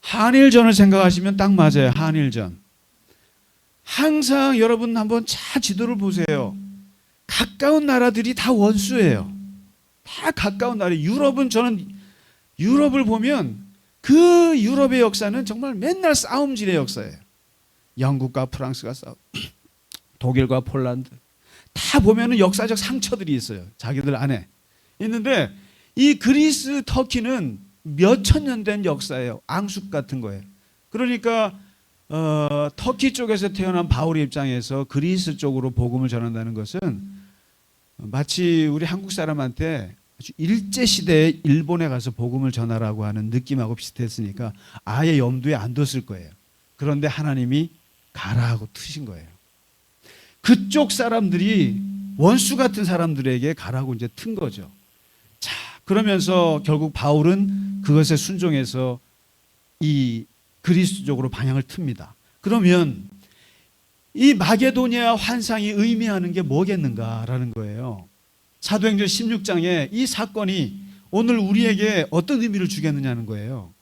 한일전을 생각하시면 딱 맞아요. 한일전. 항상 여러분 한번 차 지도를 보세요. 가까운 나라들이 다 원수예요. 다 가까운 나라. 저는 유럽을 보면 그 유럽의 역사는 정말 맨날 싸움질의 역사예요. 영국과 프랑스가 싸움, 독일과 폴란드. 다 보면은 역사적 상처들이 있어요. 자기들 안에 있는데, 이 그리스, 터키는 몇천 년 된 역사예요. 앙숙 같은 거예요. 그러니까 터키 쪽에서 태어난 바울의 입장에서 그리스 쪽으로 복음을 전한다는 것은 마치 우리 한국 사람한테 일제시대에 일본에 가서 복음을 전하라고 하는 느낌하고 비슷했으니까 아예 염두에 안 뒀을 거예요. 그런데 하나님이 가라 하고 트신 거예요. 그쪽 사람들이 원수 같은 사람들에게 가라고 이제 튼 거죠. 자, 그러면서 결국 바울은 그것에 순종해서 이 그리스 쪽으로 방향을 틉니다. 그러면 이 마게도니아 환상이 의미하는 게 뭐겠는가라는 거예요. 사도행전 16장에 이 사건이 오늘 우리에게 어떤 의미를 주겠느냐는 거예요.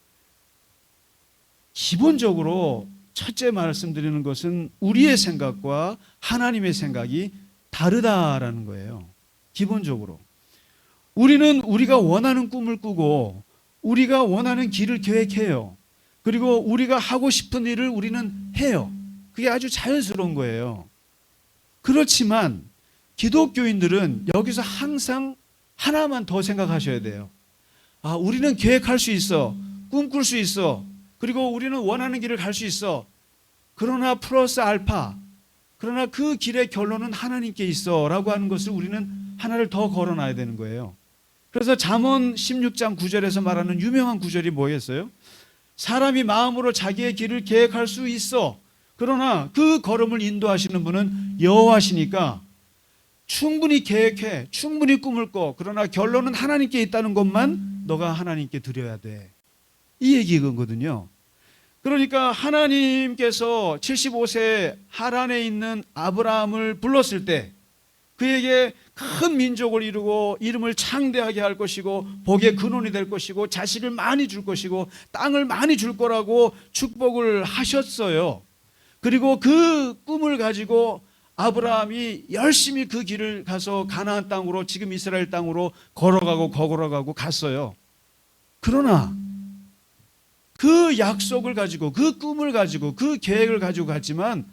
기본적으로 첫째 말씀드리는 것은 우리의 생각과 하나님의 생각이 다르다라는 거예요. 기본적으로. 우리는 우리가 원하는 꿈을 꾸고 우리가 원하는 길을 계획해요. 그리고 우리가 하고 싶은 일을 우리는 해요. 그게 아주 자연스러운 거예요. 그렇지만 기독교인들은 여기서 항상 하나만 더 생각하셔야 돼요. 아, 우리는 계획할 수 있어. 꿈꿀 수 있어. 그리고 우리는 원하는 길을 갈 수 있어. 그러나 플러스 알파. 그러나 그 길의 결론은 하나님께 있어 라고 하는 것을 우리는 하나를 더 걸어놔야 되는 거예요. 그래서 잠언 16장 9절에서 말하는 유명한 구절이 뭐겠어요? 사람이 마음으로 자기의 길을 계획할 수 있어. 그러나 그 걸음을 인도하시는 분은 여호와시니까 충분히 계획해, 충분히 꿈을 꿔. 그러나 결론은 하나님께 있다는 것만 너가 하나님께 드려야 돼. 이 얘기거든요. 그러니까 하나님께서 75세 하란에 있는 아브라함을 불렀을 때 그에게 큰 민족을 이루고 이름을 창대하게 할 것이고 복의 근원이 될 것이고 자식을 많이 줄 것이고 땅을 많이 줄 거라고 축복을 하셨어요. 그리고 그 꿈을 가지고 아브라함이 열심히 그 길을 가서 가나안 땅으로, 지금 이스라엘 땅으로 걸어가고 갔어요. 그러나 그 약속을 가지고 그 꿈을 가지고 그 계획을 가지고 갔지만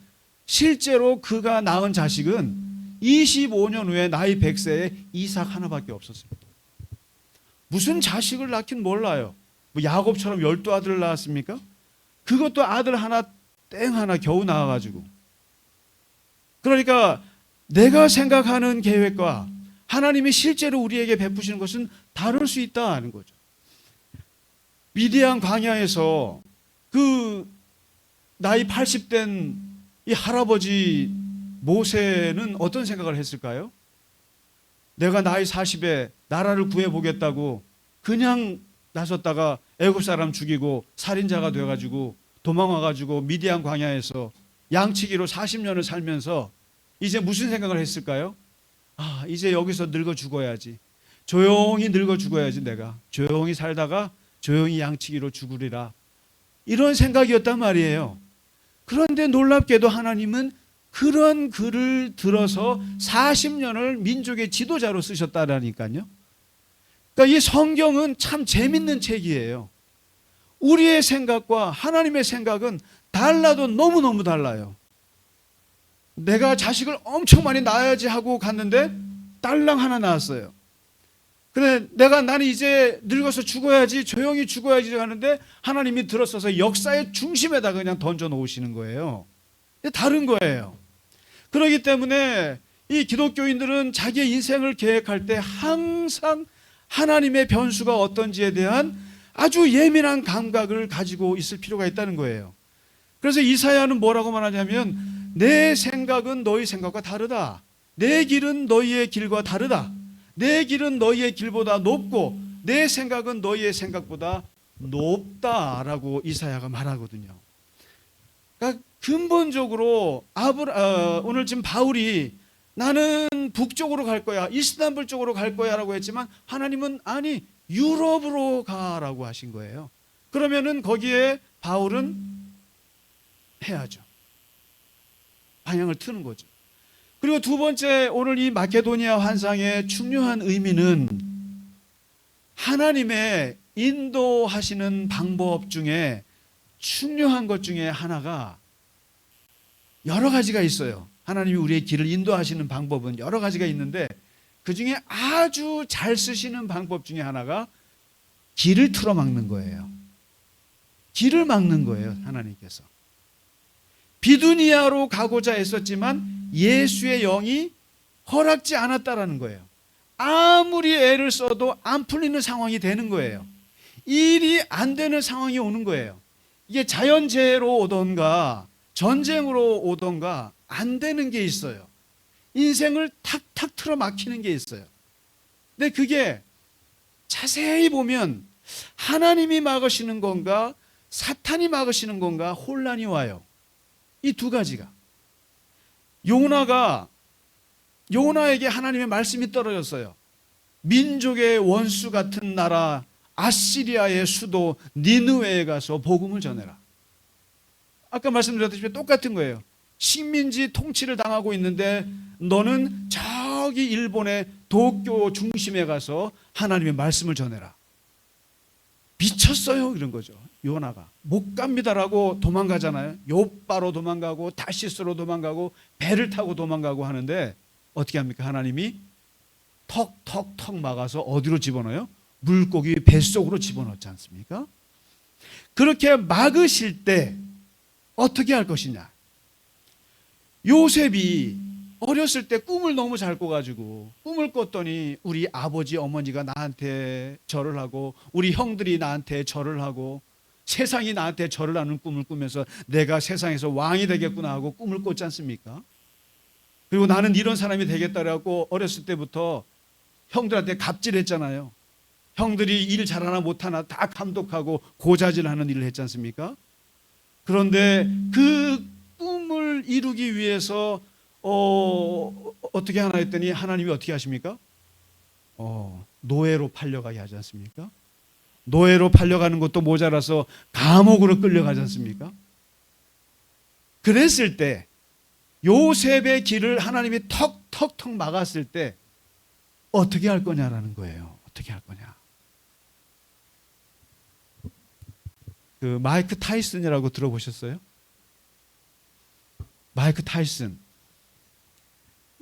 실제로 그가 낳은 자식은 25년 후에 나이 100세에 이삭 하나밖에 없었어요. 무슨 자식을 낳긴 몰라요. 뭐 야곱처럼 12아들을 낳았습니까? 그것도 아들 하나 땡 하나 겨우 낳아가지고. 그러니까 내가 생각하는 계획과 하나님이 실제로 우리에게 베푸시는 것은 다를 수 있다는 거죠. 미디안 광야에서 그 나이 80된 이 할아버지 모세는 어떤 생각을 했을까요? 내가 나이 40에 나라를 구해보겠다고 그냥 나섰다가 애굽 사람 죽이고 살인자가 돼가지고 도망와가지고 미디안 광야에서 양치기로 40년을 살면서 이제 무슨 생각을 했을까요? 아, 이제 여기서 늙어 죽어야지. 조용히 늙어 죽어야지. 내가 조용히 살다가 조용히 양치기로 죽으리라. 이런 생각이었단 말이에요. 그런데 놀랍게도 하나님은 그런 글을 들어서 40년을 민족의 지도자로 쓰셨다라니까요. 그러니까 이 성경은 참 재밌는 책이에요. 우리의 생각과 하나님의 생각은 달라도 너무너무 달라요. 내가 자식을 엄청 많이 낳아야지 하고 갔는데 딸랑 하나 낳았어요. 그래, 나는 이제 늙어서 죽어야지, 조용히 죽어야지 하는데 하나님이 들어서서 역사의 중심에다 그냥 던져 놓으시는 거예요. 다른 거예요. 그렇기 때문에 이 기독교인들은 자기의 인생을 계획할 때 항상 하나님의 변수가 어떤지에 대한 아주 예민한 감각을 가지고 있을 필요가 있다는 거예요. 그래서 이사야는 뭐라고 말하냐면 내 생각은 너희 생각과 다르다. 내 길은 너희의 길과 다르다. 내 길은 너희의 길보다 높고 내 생각은 너희의 생각보다 높다라고 이사야가 말하거든요. 그러니까 근본적으로 오늘 지금 바울이 나는 북쪽으로 갈 거야, 이스탄불 쪽으로 갈 거야 라고 했지만 하나님은 아니 유럽으로 가라고 하신 거예요. 그러면은 거기에 바울은 해야죠. 방향을 트는 거죠. 그리고 두 번째, 오늘 이 마케도니아 환상의 중요한 의미는 하나님의 인도하시는 방법 중에 중요한 것 중에 하나가 여러 가지가 있어요. 하나님이 우리의 길을 인도하시는 방법은 여러 가지가 있는데 그 중에 아주 잘 쓰시는 방법 중에 하나가 길을 틀어막는 거예요. 길을 막는 거예요, 하나님께서. 비두니아로 가고자 했었지만 예수의 영이 허락지 않았다라는 거예요. 아무리 애를 써도 안 풀리는 상황이 되는 거예요. 일이 안 되는 상황이 오는 거예요. 이게 자연재해로 오던가 전쟁으로 오던가 안 되는 게 있어요. 인생을 탁탁 틀어 막히는 게 있어요. 근데 그게 자세히 보면 하나님이 막으시는 건가 사탄이 막으시는 건가 혼란이 와요. 이 두 가지가. 요나에게 하나님의 말씀이 떨어졌어요. 민족의 원수 같은 나라 아시리아의 수도 니느웨에 가서 복음을 전해라. 아까 말씀드렸다시피 똑같은 거예요. 식민지 통치를 당하고 있는데 너는 저기 일본의 도쿄 중심에 가서 하나님의 말씀을 전해라. 미쳤어요 이런 거죠. 요나가 못 갑니다라고 도망가잖아요. 요빠로 도망가고 다시스로 도망가고 배를 타고 도망가고 하는데 어떻게 합니까? 하나님이 턱턱턱 막아서 어디로 집어넣어요? 물고기 뱃속으로 집어넣지 않습니까? 그렇게 막으실 때 어떻게 할 것이냐? 요셉이 어렸을 때 꿈을 너무 잘 꿔가지고 꿈을 꿨더니 우리 아버지 어머니가 나한테 절을 하고 우리 형들이 나한테 절을 하고 세상이 나한테 절을 하는 꿈을 꾸면서 내가 세상에서 왕이 되겠구나 하고 꿈을 꿨지 않습니까? 그리고 나는 이런 사람이 되겠다라고 어렸을 때부터 형들한테 갑질했잖아요. 형들이 일 잘하나 못하나 다 감독하고 고자질하는 일을 했지 않습니까? 그런데 그 꿈을 이루기 위해서 어떻게 하나 했더니 하나님이 어떻게 하십니까? 노예로 팔려가게 하지 않습니까? 노예로 팔려가는 것도 모자라서 감옥으로 끌려가지 않습니까? 그랬을 때 요셉의 길을 하나님이 턱턱턱 막았을 때 어떻게 할 거냐라는 거예요. 어떻게 할 거냐? 그 마이크 타이슨이라고 들어보셨어요? 마이크 타이슨.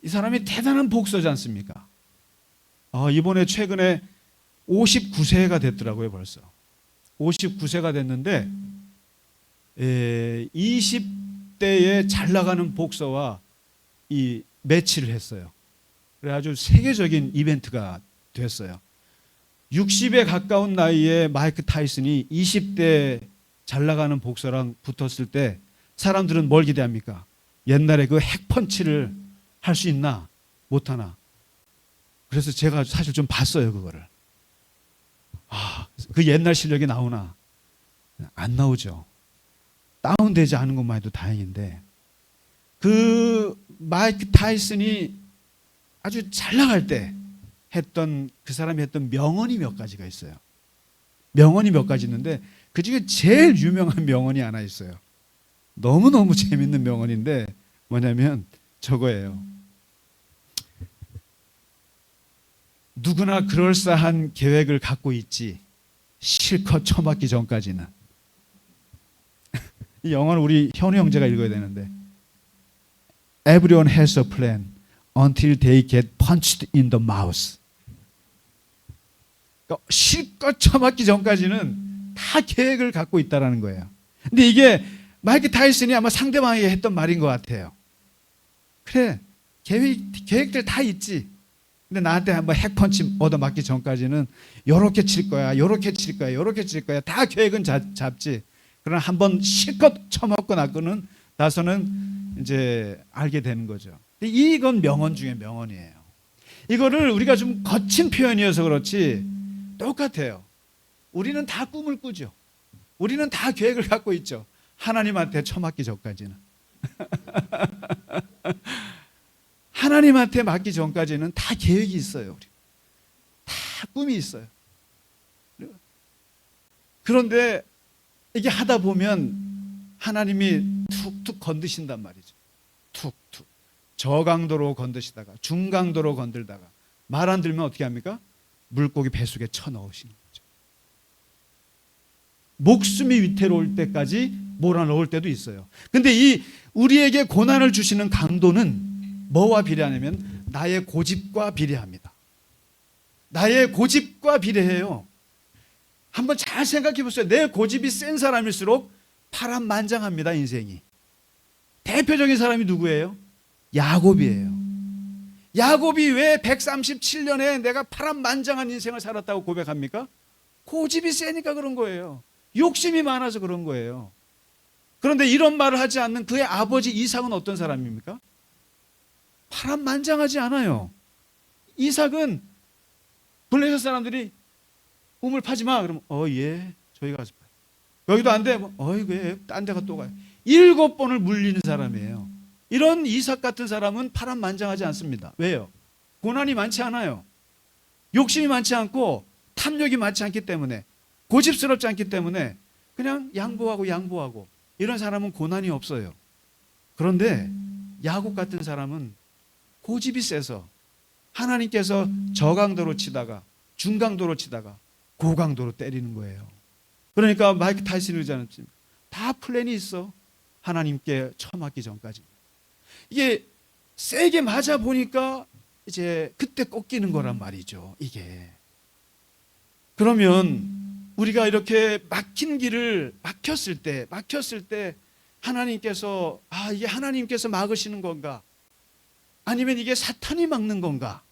이 사람이 대단한 복서지 않습니까? 이번에 최근에 59세가 됐더라고요, 벌써. 59세가 됐는데 20대에 잘 나가는 복서와 이 매치를 했어요. 그래 아주 세계적인 이벤트가 됐어요. 60에 가까운 나이에 마이크 타이슨이 20대 잘 나가는 복서랑 붙었을 때 사람들은 뭘 기대합니까? 옛날에 그 핵펀치를 할 수 있나? 못하나? 그래서 제가 사실 좀 봤어요, 그거를. 그 옛날 실력이 나오나? 안 나오죠. 다운되지 않은 것만 해도 다행인데 그 마이크 타이슨이 아주 잘 나갈 때 했던 그 사람이 했던 명언이 몇 가지가 있어요. 명언이 몇 가지 있는데 그 중에 제일 유명한 명언이 하나 있어요. 너무너무 재밌는 명언인데 뭐냐면 저거예요. 누구나 그럴싸한 계획을 갖고 있지 실컷 처맞기 전까지는. 이 영어는 우리 현우 형제가 읽어야 되는데 Everyone has a plan until they get punched in the mouth. 그러니까 실컷 처맞기 전까지는 다 계획을 갖고 있다라는 거예요. 근데 이게 마이크 타이슨이 아마 상대방에게 했던 말인 것 같아요. 그래, 계획들 다 있지. 근데 나한테 한번 핵펀치 얻어맞기 전까지는 요렇게 칠 거야, 요렇게 칠 거야, 요렇게 칠 거야. 다 계획은 잡지. 그러나 한번 실컷 처먹고 나서는 이제 알게 되는 거죠. 근데 이건 명언 중에 명언이에요. 이거를 우리가 좀 거친 표현이어서 그렇지 똑같아요. 우리는 다 꿈을 꾸죠. 우리는 다 계획을 갖고 있죠. 하나님한테 처맞기 전까지는. 하나님한테 맡기 전까지는 다 계획이 있어요. 우리. 다 꿈이 있어요. 그런데 이게 하다 보면 하나님이 툭툭 건드신단 말이죠. 툭툭. 저강도로 건드시다가 중강도로 건들다가 말 안 들면 어떻게 합니까? 물고기 뱃속에 쳐넣으시는 거죠. 목숨이 위태로울 때까지 몰아넣을 때도 있어요. 근데 이 우리에게 고난을 주시는 강도는 뭐와 비례하냐면 나의 고집과 비례합니다. 나의 고집과 비례해요. 한번 잘 생각해 보세요. 내 고집이 센 사람일수록 파란만장합니다, 인생이. 대표적인 사람이 누구예요? 야곱이에요. 야곱이 왜 137년에 내가 파란만장한 인생을 살았다고 고백합니까? 고집이 세니까 그런 거예요. 욕심이 많아서 그런 거예요. 그런데 이런 말을 하지 않는 그의 아버지 이삭은 어떤 사람입니까? 파란만장하지 않아요. 이삭은 블레셋 사람들이 우물 파지 마. 그러면 예, 저희 가서 파요. 여기도 안 돼. 왜 딴 데가 또 가요. 7번을 물리는 사람이에요. 이런 이삭 같은 사람은 파란만장하지 않습니다. 왜요? 고난이 많지 않아요. 욕심이 많지 않고 탐욕이 많지 않기 때문에, 고집스럽지 않기 때문에 그냥 양보하고 이런 사람은 고난이 없어요. 그런데 야곱 같은 사람은 고집이 세서 하나님께서 저강도로 치다가 중강도로 치다가 고강도로 때리는 거예요. 그러니까 마이크 타이슨이 그러지 않습니까? 다 플랜이 있어. 하나님께 처맞기 전까지. 이게 세게 맞아 보니까 이제 그때 꺾이는 거란 말이죠. 이게. 그러면 우리가 이렇게 막힌 길을 막혔을 때 하나님께서 이게 하나님께서 막으시는 건가? 아니면 이게 사탄이 막는 건가?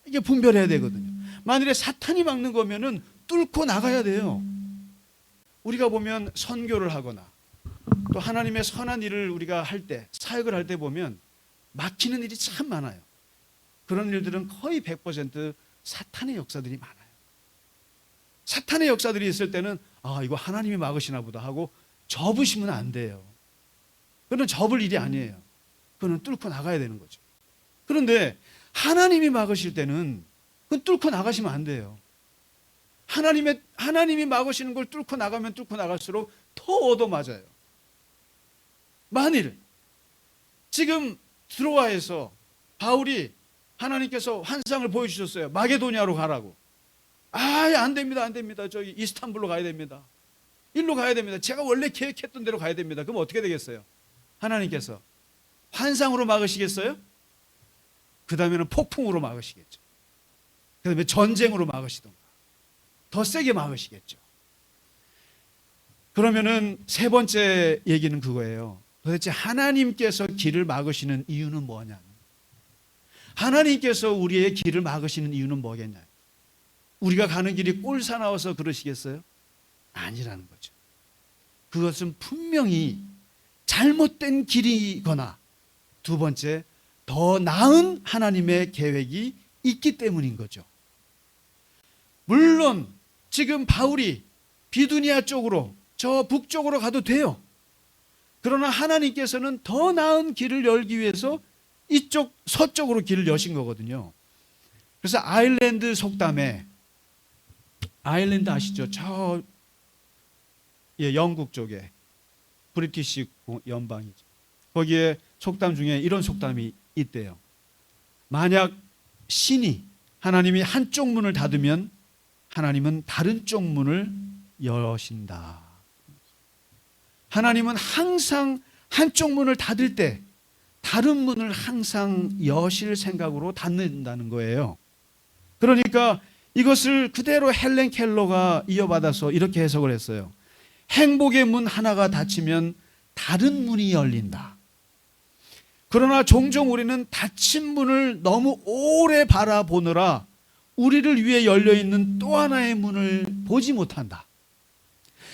이게 분별해야 되거든요. 만일에 사탄이 막는 거면은 뚫고 나가야 돼요. 우리가 보면 선교를 하거나 또 하나님의 선한 일을 우리가 할 때, 사역을 할 때 보면 막히는 일이 참 많아요. 그런 일들은 거의 100% 사탄의 역사들이 많아요. 사탄의 역사들이 있을 때는 이거 하나님이 막으시나 보다 하고 접으시면 안 돼요. 그건 접을 일이 아니에요. 그건 뚫고 나가야 되는 거죠. 그런데 하나님이 막으실 때는 그건 뚫고 나가시면 안 돼요. 하나님이 막으시는 걸 뚫고 나가면 뚫고 나갈수록 더 얻어맞아요. 만일 지금 드로아에서 바울이 하나님께서 환상을 보여주셨어요. 마게도니아로 가라고. 안 됩니다. 저기 이스탄불로 가야 됩니다. 일로 가야 됩니다. 제가 원래 계획했던 대로 가야 됩니다. 그럼 어떻게 되겠어요? 하나님께서 환상으로 막으시겠어요? 그 다음에는 폭풍으로 막으시겠죠. 그 다음에 전쟁으로 막으시던가 더 세게 막으시겠죠. 그러면은 세 번째 얘기는 그거예요. 도대체 하나님께서 길을 막으시는 이유는 뭐냐? 하나님께서 우리의 길을 막으시는 이유는 뭐겠냐? 우리가 가는 길이 꼴사나워서 그러시겠어요? 아니라는 거죠. 그것은 분명히 잘못된 길이거나 두 번째, 더 나은 하나님의 계획이 있기 때문인 거죠. 물론 지금 바울이 비두니아 쪽으로 저 북쪽으로 가도 돼요. 그러나 하나님께서는 더 나은 길을 열기 위해서 이쪽 서쪽으로 길을 여신 거거든요. 그래서 아일랜드 속담에, 아일랜드 아시죠? 저 영국 쪽에 브리티시 연방이죠. 거기에 속담 중에 이런 속담이 있대요. 만약 신이 하나님이 한쪽 문을 닫으면 하나님은 다른 쪽 문을 여신다. 하나님은 항상 한쪽 문을 닫을 때 다른 문을 항상 여실 생각으로 닫는다는 거예요. 그러니까 이것을 그대로 헬렌 켈러가 이어받아서 이렇게 해석을 했어요. 행복의 문 하나가 닫히면 다른 문이 열린다. 그러나 종종 우리는 닫힌 문을 너무 오래 바라보느라 우리를 위해 열려있는 또 하나의 문을 보지 못한다.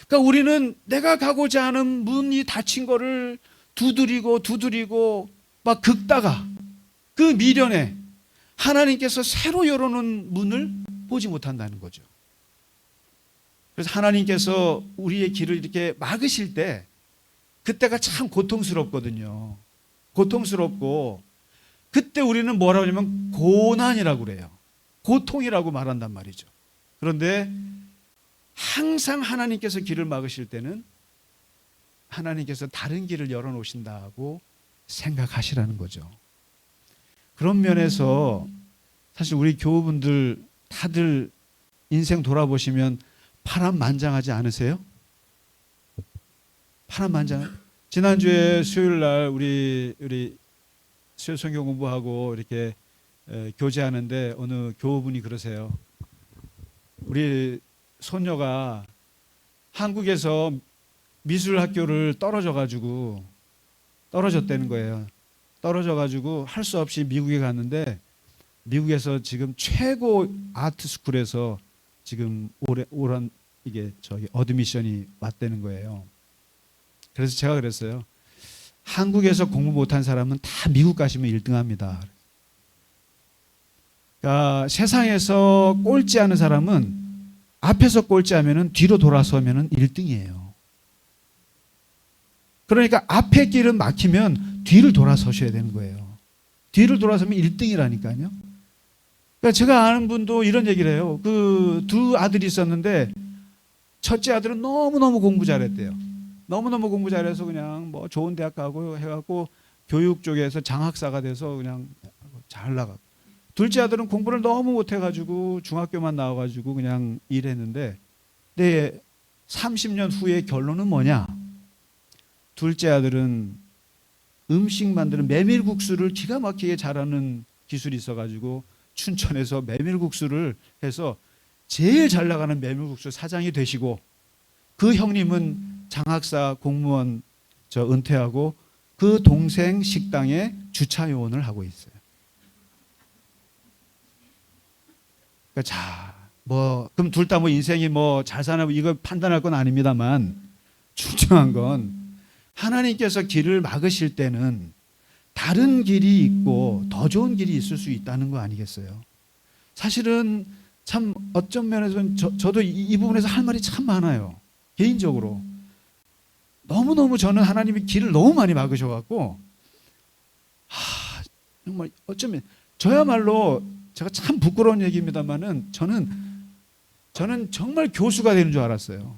그러니까 우리는 내가 가고자 하는 문이 닫힌 거를 두드리고 막 긁다가 그 미련에 하나님께서 새로 열어놓은 문을 보지 못한다는 거죠. 그래서 하나님께서 우리의 길을 이렇게 막으실 때 그때가 참 고통스럽거든요. 고통스럽고 그때 우리는 뭐라고 하냐면 고난이라고 그래요. 고통이라고 말한단 말이죠. 그런데 항상 하나님께서 길을 막으실 때는 하나님께서 다른 길을 열어놓으신다고 생각하시라는 거죠. 그런 면에서 사실 우리 교우분들 다들 인생 돌아보시면 파란만장하지 않으세요? 파란만장. 지난주에 수요일 날 우리 수요 성경 공부하고 이렇게 교제하는데 어느 교우분이 그러세요. 우리 손녀가 한국에서 미술 학교를 떨어졌다는 거예요. 떨어져가지고 할 수 없이 미국에 갔는데 미국에서 지금 최고 아트 스쿨에서 지금 올한 이게 어드미션이 왔다는 거예요. 그래서 제가 그랬어요. 한국에서 공부 못한 사람은 다 미국 가시면 1등합니다. 그러니까 세상에서 꼴찌하는 사람은 앞에서 꼴찌하면은 뒤로 돌아서면은 1등이에요. 그러니까 앞에 길은 막히면 뒤를 돌아서셔야 되는 거예요. 뒤를 돌아서면 1등이라니까요. 그러니까 제가 아는 분도 이런 얘기를 해요. 그 두 아들이 있었는데 첫째 아들은 너무너무 공부 잘했대요. 너무너무 공부 잘해서 그냥 뭐 좋은 대학 가고 해갖고 교육 쪽에서 장학사가 돼서 그냥 잘 나가고, 둘째 아들은 공부를 너무 못해가지고 중학교만 나와가지고 그냥 일했는데, 내 30년 후의 결론은 뭐냐? 둘째 아들은 음식 만드는 메밀국수를 기가 막히게 잘하는 기술이 있어가지고 춘천에서 메밀국수를 해서 제일 잘 나가는 메밀국수 사장이 되시고, 그 형님은 장학사 공무원 은퇴하고 그 동생 식당에 주차 요원을 하고 있어요. 그러니까 그럼 둘 다 인생이 잘 사나 이거 판단할 건 아닙니다만, 중요한 건 하나님께서 길을 막으실 때는 다른 길이 있고 더 좋은 길이 있을 수 있다는 거 아니겠어요? 사실은 참 어떤 면에서는 저도 이 부분에서 할 말이 참 많아요. 개인적으로 너무너무 저는 하나님이 길을 너무 많이 막으셔갖고 정말 어쩌면 저야말로, 제가 참 부끄러운 얘기입니다만은 저는 정말 교수가 되는 줄 알았어요.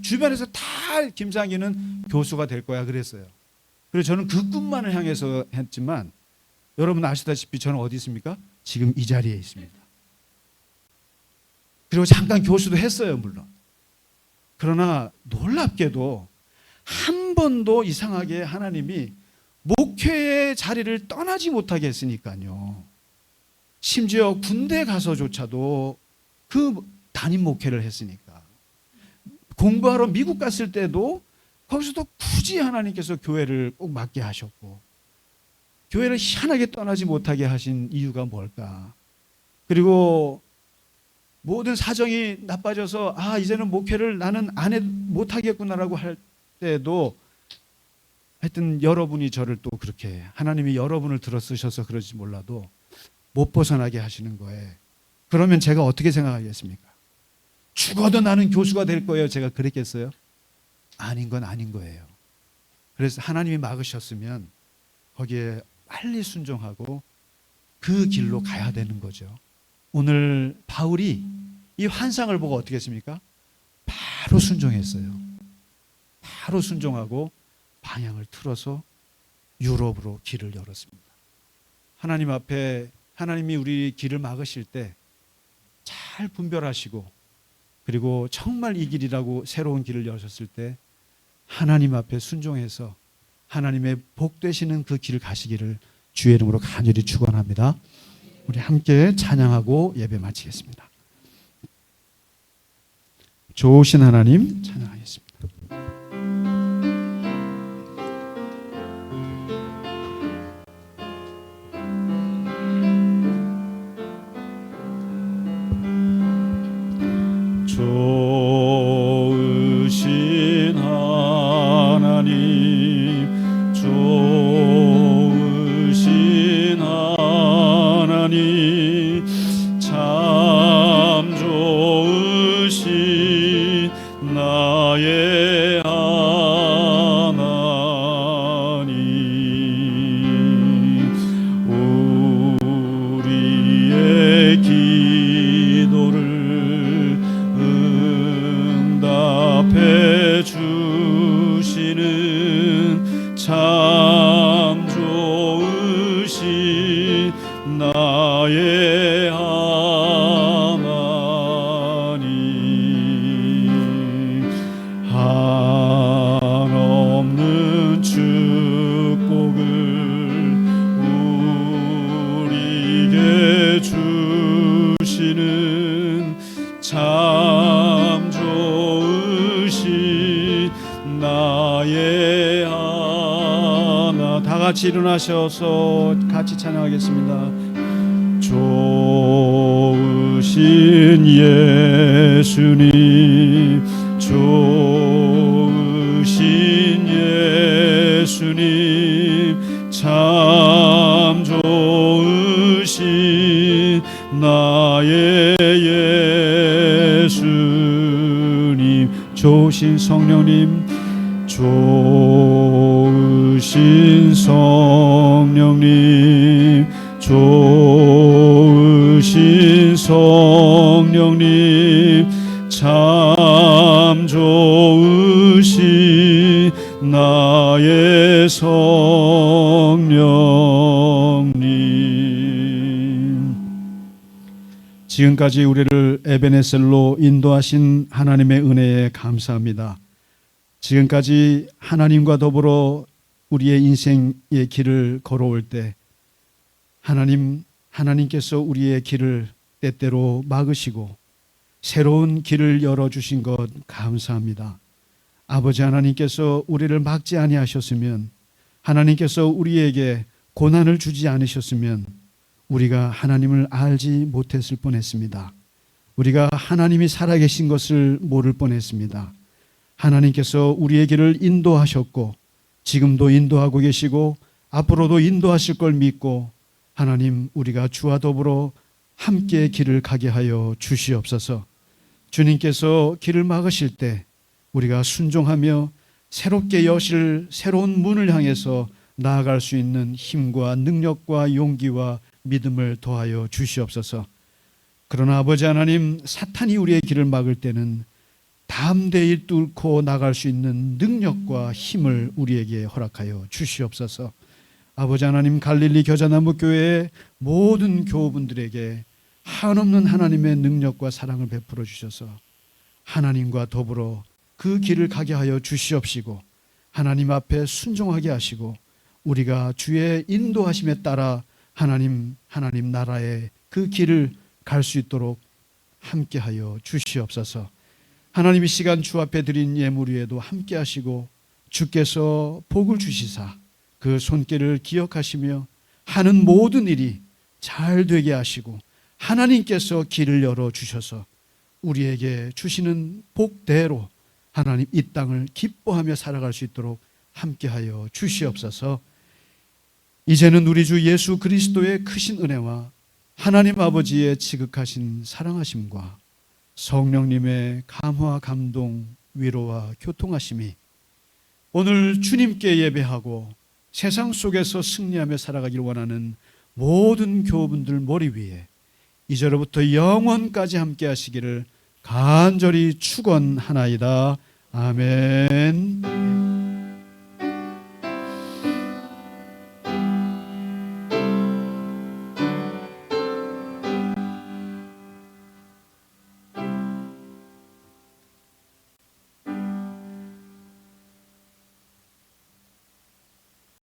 주변에서 다 김상기는 교수가 될 거야 그랬어요. 그래서 저는 그 꿈만을 향해서 했지만, 여러분 아시다시피 저는 어디 있습니까? 지금 이 자리에 있습니다. 그리고 잠깐 교수도 했어요, 물론. 그러나 놀랍게도 한 번도 이상하게 하나님이 목회의 자리를 떠나지 못하게 했으니까요. 심지어 군대 가서조차도 그 담임 목회를 했으니까. 공부하러 미국 갔을 때도 거기서도 굳이 하나님께서 교회를 꼭 맡게 하셨고, 교회를 희한하게 떠나지 못하게 하신 이유가 뭘까? 그리고 모든 사정이 나빠져서 이제는 목회를 나는 못하겠구나라고 할 때도 하여튼 여러분이 저를 또 그렇게, 하나님이 여러분을 들어 쓰셔서 그러지 몰라도 못 벗어나게 하시는 거예요. 그러면 제가 어떻게 생각하겠습니까? 죽어도 나는 교수가 될 거예요. 제가 그랬겠어요? 아닌 건 아닌 거예요. 그래서 하나님이 막으셨으면 거기에 빨리 순종하고 그 길로 가야 되는 거죠. 오늘 바울이 이 환상을 보고 어떻게 했습니까? 바로 순종했어요. 바로 순종하고 방향을 틀어서 유럽으로 길을 열었습니다. 하나님 앞에 하나님이 우리 길을 막으실 때 잘 분별하시고, 그리고 정말 이 길이라고 새로운 길을 여셨을 때 하나님 앞에 순종해서 하나님의 복 되시는 그 길을 가시기를 주의 이름으로 간절히 축원합니다. 우리 함께 찬양하고 예배 마치겠습니다. 좋으신 하나님 찬양하겠습니다. 좋으신 하나님, 좋으신 참 좋으신 나의 하나. 다 같이 일어나셔서 같이 찬양하겠습니다. 좋으신 예수님, 좋으신 예수님, 참 좋으신 나의 예수님. 좋으신 성령님, 좋으신 성령님, 좋으신 성령님, 참 좋으신 나의 성령님. 지금까지 우리를 에베네셀로 인도하신 하나님의 은혜에 감사합니다. 지금까지 하나님과 더불어 우리의 인생의 길을 걸어올 때 하나님께서 우리의 길을 때때로 막으시고 새로운 길을 열어주신 것 감사합니다. 아버지 하나님께서 우리를 막지 아니하셨으면, 하나님께서 우리에게 고난을 주지 않으셨으면 우리가 하나님을 알지 못했을 뻔했습니다. 우리가 하나님이 살아계신 것을 모를 뻔했습니다. 하나님께서 우리의 길을 인도하셨고 지금도 인도하고 계시고 앞으로도 인도하실 걸 믿고, 하나님, 우리가 주와 더불어 함께 길을 가게 하여 주시옵소서. 주님께서 길을 막으실 때 우리가 순종하며 새롭게 여실 새로운 문을 향해서 나아갈 수 있는 힘과 능력과 용기와 믿음을 더하여 주시옵소서. 그러나 아버지 하나님, 사탄이 우리의 길을 막을 때는 담대히 뚫고 나갈 수 있는 능력과 힘을 우리에게 허락하여 주시옵소서. 아버지 하나님, 갈릴리 겨자나무 교회의 모든 교우분들에게 한없는 하나님의 능력과 사랑을 베풀어 주셔서 하나님과 더불어 그 길을 가게 하여 주시옵시고, 하나님 앞에 순종하게 하시고 우리가 주의 인도하심에 따라 하나님 나라의 그 길을 갈 수 있도록 함께하여 주시옵소서. 하나님, 이 시간 주 앞에 드린 예물 위에도 함께 하시고 주께서 복을 주시사 그 손길을 기억하시며 하는 모든 일이 잘 되게 하시고 하나님께서 길을 열어주셔서 우리에게 주시는 복대로 하나님 이 땅을 기뻐하며 살아갈 수 있도록 함께하여 주시옵소서. 이제는 우리 주 예수 그리스도의 크신 은혜와 하나님 아버지의 지극하신 사랑하심과 성령님의 감화 감동 위로와 교통하심이 오늘 주님께 예배하고 세상 속에서 승리하며 살아가기를 원하는 모든 교우분들 머리 위에 이제로부터 영원까지 함께 하시기를 간절히 축원하나이다. 아멘.